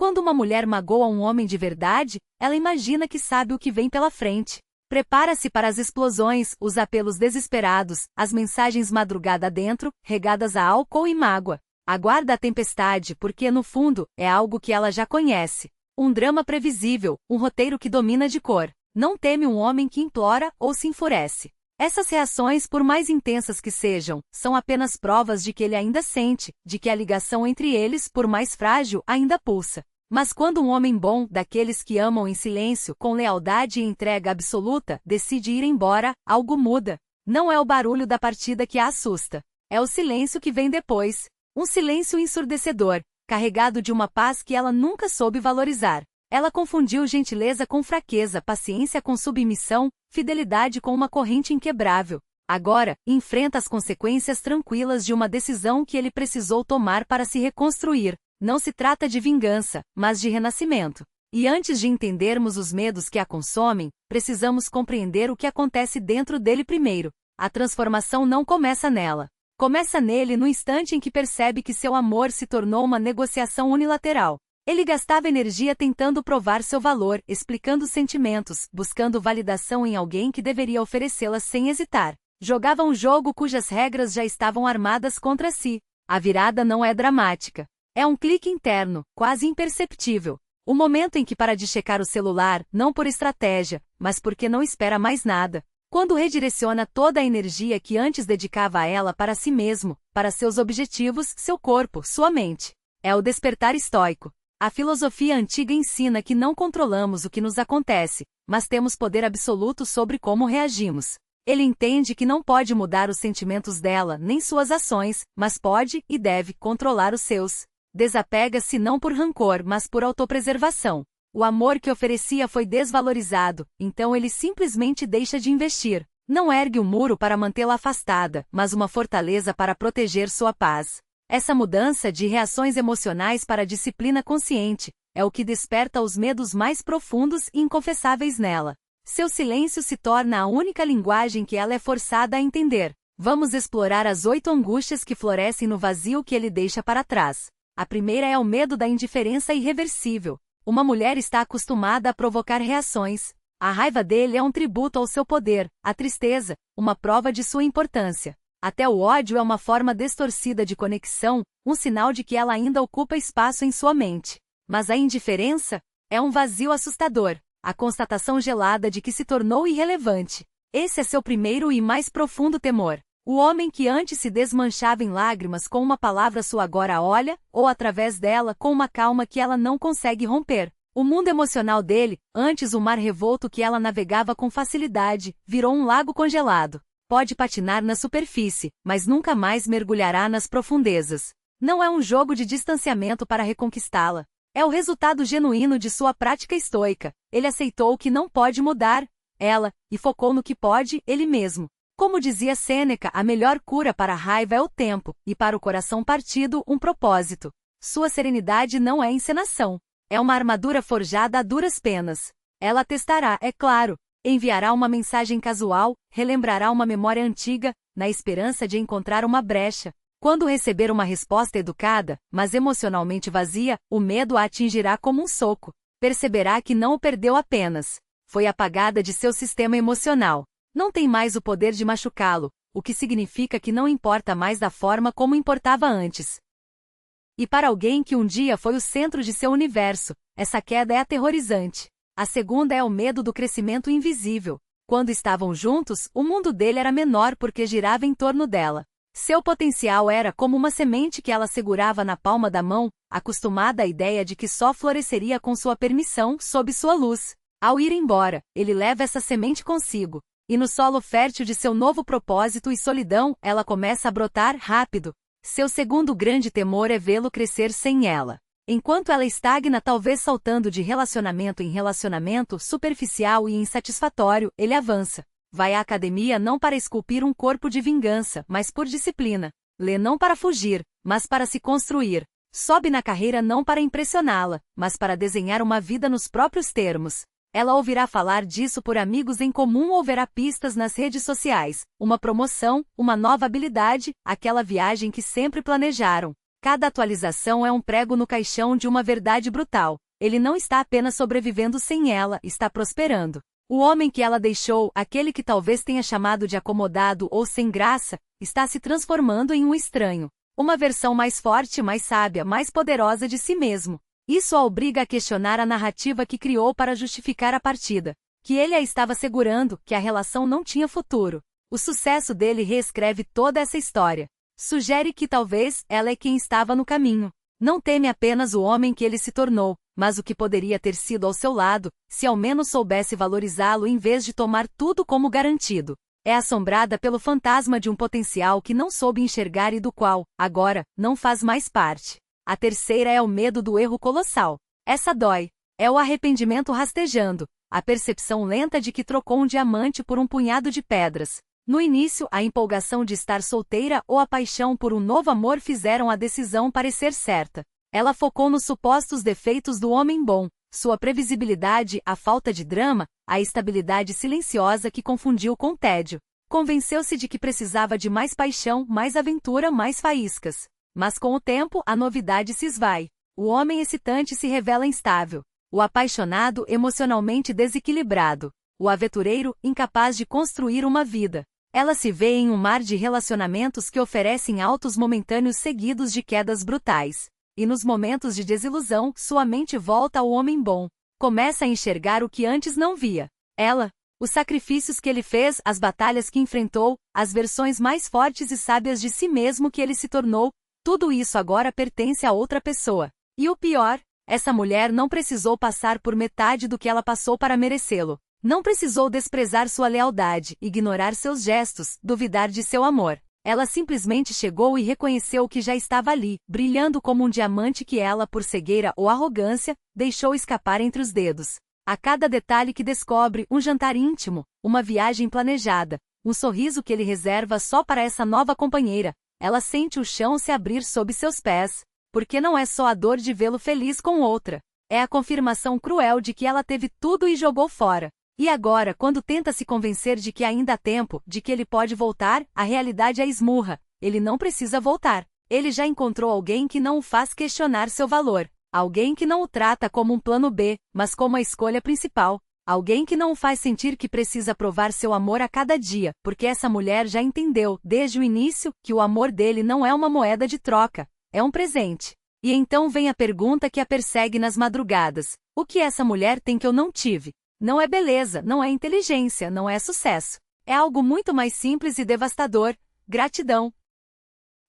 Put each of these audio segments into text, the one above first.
Quando uma mulher magoa um homem de verdade, ela imagina que sabe o que vem pela frente. Prepara-se para as explosões, os apelos desesperados, as mensagens madrugada dentro, regadas a álcool e mágoa. Aguarda a tempestade porque, no fundo, é algo que ela já conhece. Um drama previsível, um roteiro que domina de cor. Não teme um homem que implora ou se enfurece. Essas reações, por mais intensas que sejam, são apenas provas de que ele ainda sente, de que a ligação entre eles, por mais frágil, ainda pulsa. Mas quando um homem bom, daqueles que amam em silêncio, com lealdade e entrega absoluta, decide ir embora, algo muda. Não é o barulho da partida que a assusta. É o silêncio que vem depois. Um silêncio ensurdecedor, carregado de uma paz que ela nunca soube valorizar. Ela confundiu gentileza com fraqueza, paciência com submissão, fidelidade com uma corrente inquebrável. Agora, enfrenta as consequências tranquilas de uma decisão que ele precisou tomar para se reconstruir. Não se trata de vingança, mas de renascimento. E antes de entendermos os medos que a consomem, precisamos compreender o que acontece dentro dele primeiro. A transformação não começa nela. Começa nele no instante em que percebe que seu amor se tornou uma negociação unilateral. Ele gastava energia tentando provar seu valor, explicando sentimentos, buscando validação em alguém que deveria oferecê-las sem hesitar. Jogava um jogo cujas regras já estavam armadas contra si. A virada não é dramática. É um clique interno, quase imperceptível. O momento em que para de checar o celular, não por estratégia, mas porque não espera mais nada. Quando redireciona toda a energia que antes dedicava a ela para si mesmo, para seus objetivos, seu corpo, sua mente. É o despertar estoico. A filosofia antiga ensina que não controlamos o que nos acontece, mas temos poder absoluto sobre como reagimos. Ele entende que não pode mudar os sentimentos dela, nem suas ações, mas pode e deve controlar os seus. Desapega-se não por rancor, mas por autopreservação. O amor que oferecia foi desvalorizado, então ele simplesmente deixa de investir. Não ergue um muro para mantê-la afastada, mas uma fortaleza para proteger sua paz. Essa mudança de reações emocionais para disciplina consciente é o que desperta os medos mais profundos e inconfessáveis nela. Seu silêncio se torna a única linguagem que ela é forçada a entender. Vamos explorar as 8 angústias que florescem no vazio que ele deixa para trás. A primeira é o medo da indiferença irreversível. Uma mulher está acostumada a provocar reações. A raiva dele é um tributo ao seu poder, a tristeza, uma prova de sua importância. Até o ódio é uma forma distorcida de conexão, um sinal de que ela ainda ocupa espaço em sua mente. Mas a indiferença é um vazio assustador, a constatação gelada de que se tornou irrelevante. Esse é seu primeiro e mais profundo temor. O homem que antes se desmanchava em lágrimas com uma palavra sua agora olha, ou através dela, com uma calma que ela não consegue romper. O mundo emocional dele, antes o mar revolto que ela navegava com facilidade, virou um lago congelado. Pode patinar na superfície, mas nunca mais mergulhará nas profundezas. Não é um jogo de distanciamento para reconquistá-la. É o resultado genuíno de sua prática estoica. Ele aceitou o que não pode mudar, ela, e focou no que pode, ele mesmo. Como dizia Sêneca, a melhor cura para a raiva é o tempo, e para o coração partido, um propósito. Sua serenidade não é encenação. É uma armadura forjada a duras penas. Ela testará, é claro. Enviará uma mensagem casual, relembrará uma memória antiga, na esperança de encontrar uma brecha. Quando receber uma resposta educada, mas emocionalmente vazia, o medo a atingirá como um soco. Perceberá que não o perdeu apenas. Foi apagada de seu sistema emocional. Não tem mais o poder de machucá-lo, o que significa que não importa mais da forma como importava antes. E para alguém que um dia foi o centro de seu universo, essa queda é aterrorizante. A segunda é o medo do crescimento invisível. Quando estavam juntos, o mundo dele era menor porque girava em torno dela. Seu potencial era como uma semente que ela segurava na palma da mão, acostumada à ideia de que só floresceria com sua permissão, sob sua luz. Ao ir embora, ele leva essa semente consigo. E no solo fértil de seu novo propósito e solidão, ela começa a brotar rápido. Seu segundo grande temor é vê-lo crescer sem ela. Enquanto ela estagna, talvez saltando de relacionamento em relacionamento, superficial e insatisfatório, ele avança. Vai à academia não para esculpir um corpo de vingança, mas por disciplina. Lê não para fugir, mas para se construir. Sobe na carreira não para impressioná-la, mas para desenhar uma vida nos próprios termos. Ela ouvirá falar disso por amigos em comum ou verá pistas nas redes sociais. Uma promoção, uma nova habilidade, aquela viagem que sempre planejaram. Cada atualização é um prego no caixão de uma verdade brutal. Ele não está apenas sobrevivendo sem ela, está prosperando. O homem que ela deixou, aquele que talvez tenha chamado de acomodado ou sem graça, está se transformando em um estranho. Uma versão mais forte, mais sábia, mais poderosa de si mesmo. Isso a obriga a questionar a narrativa que criou para justificar a partida. Que ele a estava segurando, que a relação não tinha futuro. O sucesso dele reescreve toda essa história. Sugere que talvez ela é quem estava no caminho. Não teme apenas o homem que ele se tornou, mas o que poderia ter sido ao seu lado, se ao menos soubesse valorizá-lo em vez de tomar tudo como garantido. É assombrada pelo fantasma de um potencial que não soube enxergar e do qual, agora, não faz mais parte. A terceira é o medo do erro colossal. Essa dói. É o arrependimento rastejando, a percepção lenta de que trocou um diamante por um punhado de pedras. No início, a empolgação de estar solteira ou a paixão por um novo amor fizeram a decisão parecer certa. Ela focou nos supostos defeitos do homem bom, sua previsibilidade, a falta de drama, a estabilidade silenciosa que confundiu com tédio. Convenceu-se de que precisava de mais paixão, mais aventura, mais faíscas. Mas com o tempo, a novidade se esvai. O homem excitante se revela instável. O apaixonado, emocionalmente desequilibrado. O aventureiro, incapaz de construir uma vida. Ela se vê em um mar de relacionamentos que oferecem altos momentâneos seguidos de quedas brutais. E nos momentos de desilusão, sua mente volta ao homem bom. Começa a enxergar o que antes não via. Ela, os sacrifícios que ele fez, as batalhas que enfrentou, as versões mais fortes e sábias de si mesmo que ele se tornou, tudo isso agora pertence a outra pessoa. E o pior, essa mulher não precisou passar por metade do que ela passou para merecê-lo. Não precisou desprezar sua lealdade, ignorar seus gestos, duvidar de seu amor. Ela simplesmente chegou e reconheceu que já estava ali, brilhando como um diamante que ela, por cegueira ou arrogância, deixou escapar entre os dedos. A cada detalhe que descobre, um jantar íntimo, uma viagem planejada, um sorriso que ele reserva só para essa nova companheira, ela sente o chão se abrir sob seus pés, porque não é só a dor de vê-lo feliz com outra, é a confirmação cruel de que ela teve tudo e jogou fora. E agora, quando tenta se convencer de que ainda há tempo, de que ele pode voltar, a realidade a esmurra. Ele não precisa voltar. Ele já encontrou alguém que não o faz questionar seu valor. Alguém que não o trata como um plano B, mas como a escolha principal. Alguém que não o faz sentir que precisa provar seu amor a cada dia, porque essa mulher já entendeu, desde o início, que o amor dele não é uma moeda de troca, é um presente. E então vem a pergunta que a persegue nas madrugadas. O que essa mulher tem que eu não tive? Não é beleza, não é inteligência, não é sucesso. É algo muito mais simples e devastador: gratidão.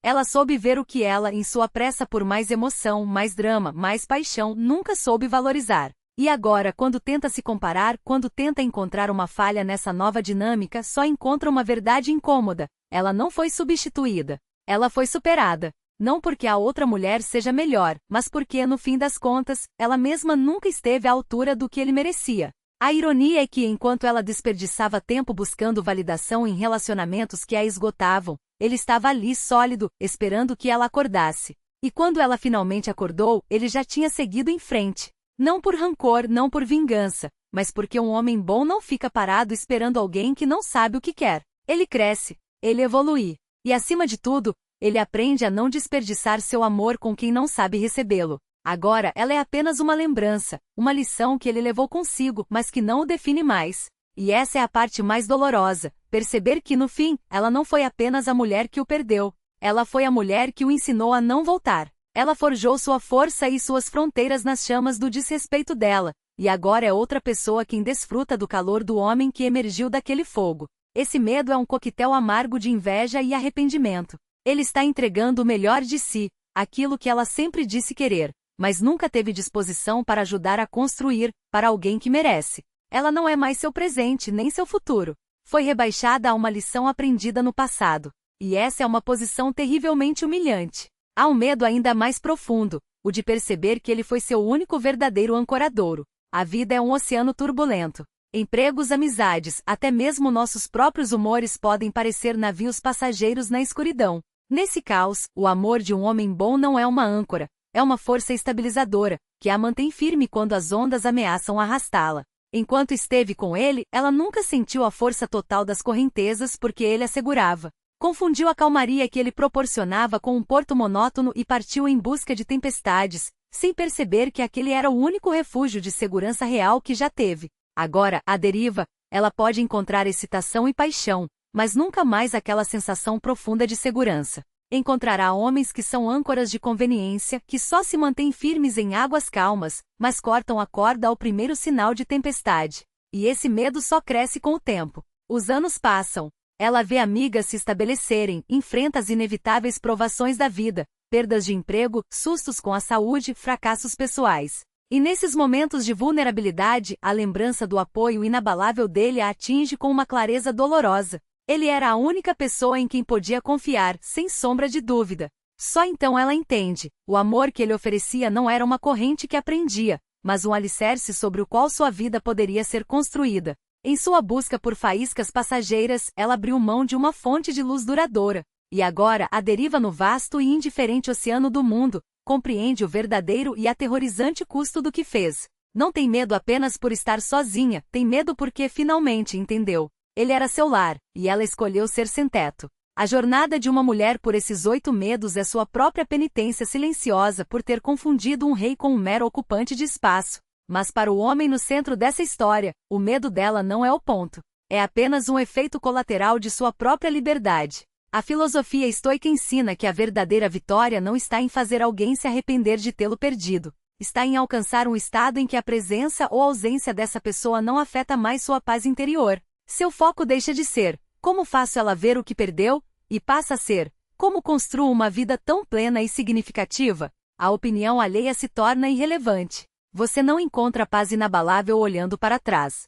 Ela soube ver o que ela, em sua pressa por mais emoção, mais drama, mais paixão, nunca soube valorizar. E agora, quando tenta se comparar, quando tenta encontrar uma falha nessa nova dinâmica, só encontra uma verdade incômoda: ela não foi substituída. Ela foi superada. Não porque a outra mulher seja melhor, mas porque, no fim das contas, ela mesma nunca esteve à altura do que ele merecia. A ironia é que enquanto ela desperdiçava tempo buscando validação em relacionamentos que a esgotavam, ele estava ali sólido, esperando que ela acordasse. E quando ela finalmente acordou, ele já tinha seguido em frente. Não por rancor, não por vingança, mas porque um homem bom não fica parado esperando alguém que não sabe o que quer. Ele cresce, ele evolui. E acima de tudo, ele aprende a não desperdiçar seu amor com quem não sabe recebê-lo. Agora ela é apenas uma lembrança, uma lição que ele levou consigo, mas que não o define mais. E essa é a parte mais dolorosa, perceber que no fim, ela não foi apenas a mulher que o perdeu. Ela foi a mulher que o ensinou a não voltar. Ela forjou sua força e suas fronteiras nas chamas do desrespeito dela, e agora é outra pessoa quem desfruta do calor do homem que emergiu daquele fogo. Esse medo é um coquetel amargo de inveja e arrependimento. Ele está entregando o melhor de si, aquilo que ela sempre disse querer, mas nunca teve disposição para ajudar a construir, para alguém que merece. Ela não é mais seu presente nem seu futuro. Foi rebaixada a uma lição aprendida no passado. E essa é uma posição terrivelmente humilhante. Há um medo ainda mais profundo, o de perceber que ele foi seu único verdadeiro ancoradouro. A vida é um oceano turbulento. Empregos, amizades, até mesmo nossos próprios humores podem parecer navios passageiros na escuridão. Nesse caos, o amor de um homem bom não é uma âncora, é uma força estabilizadora, que a mantém firme quando as ondas ameaçam arrastá-la. Enquanto esteve com ele, ela nunca sentiu a força total das correntezas porque ele a segurava. Confundiu a calmaria que ele proporcionava com um porto monótono e partiu em busca de tempestades, sem perceber que aquele era o único refúgio de segurança real que já teve. Agora, à deriva, ela pode encontrar excitação e paixão, mas nunca mais aquela sensação profunda de segurança. Encontrará homens que são âncoras de conveniência, que só se mantêm firmes em águas calmas, mas cortam a corda ao primeiro sinal de tempestade. E esse medo só cresce com o tempo. Os anos passam. Ela vê amigas se estabelecerem, enfrenta as inevitáveis provações da vida, perdas de emprego, sustos com a saúde, fracassos pessoais. E nesses momentos de vulnerabilidade, a lembrança do apoio inabalável dele a atinge com uma clareza dolorosa. Ele era a única pessoa em quem podia confiar, sem sombra de dúvida. Só então ela entende. O amor que ele oferecia não era uma corrente que a prendia, mas um alicerce sobre o qual sua vida poderia ser construída. Em sua busca por faíscas passageiras, ela abriu mão de uma fonte de luz duradoura. E agora, à deriva no vasto e indiferente oceano do mundo, compreende o verdadeiro e aterrorizante custo do que fez. Não tem medo apenas por estar sozinha, tem medo porque finalmente entendeu. Ele era seu lar, e ela escolheu ser sem teto. A jornada de uma mulher por esses 8 medos é sua própria penitência silenciosa por ter confundido um rei com um mero ocupante de espaço. Mas para o homem no centro dessa história, o medo dela não é o ponto. É apenas um efeito colateral de sua própria liberdade. A filosofia estoica ensina que a verdadeira vitória não está em fazer alguém se arrepender de tê-lo perdido. Está em alcançar um estado em que a presença ou ausência dessa pessoa não afeta mais sua paz interior. Seu foco deixa de ser, como faço ela ver o que perdeu, e passa a ser, como construo uma vida tão plena e significativa. A opinião alheia se torna irrelevante. Você não encontra paz inabalável olhando para trás.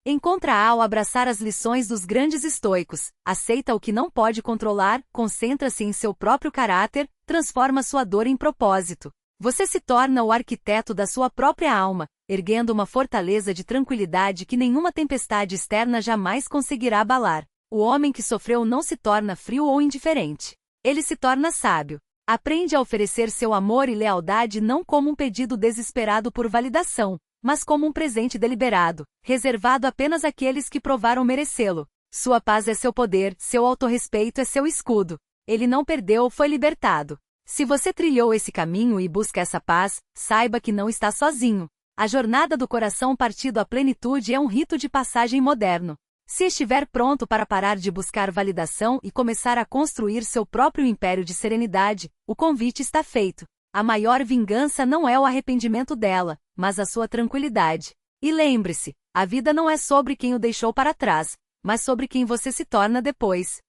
Encontra-a ao abraçar as lições dos grandes estoicos, aceita o que não pode controlar, concentra-se em seu próprio caráter, transforma sua dor em propósito. Você se torna o arquiteto da sua própria alma, erguendo uma fortaleza de tranquilidade que nenhuma tempestade externa jamais conseguirá abalar. O homem que sofreu não se torna frio ou indiferente. Ele se torna sábio. Aprende a oferecer seu amor e lealdade não como um pedido desesperado por validação, mas como um presente deliberado, reservado apenas àqueles que provaram merecê-lo. Sua paz é seu poder, seu autorrespeito é seu escudo. Ele não perdeu, foi libertado. Se você trilhou esse caminho e busca essa paz, saiba que não está sozinho. A jornada do coração partido à plenitude é um rito de passagem moderno. Se estiver pronto para parar de buscar validação e começar a construir seu próprio império de serenidade, o convite está feito. A maior vingança não é o arrependimento dela, mas a sua tranquilidade. E lembre-se, a vida não é sobre quem o deixou para trás, mas sobre quem você se torna depois.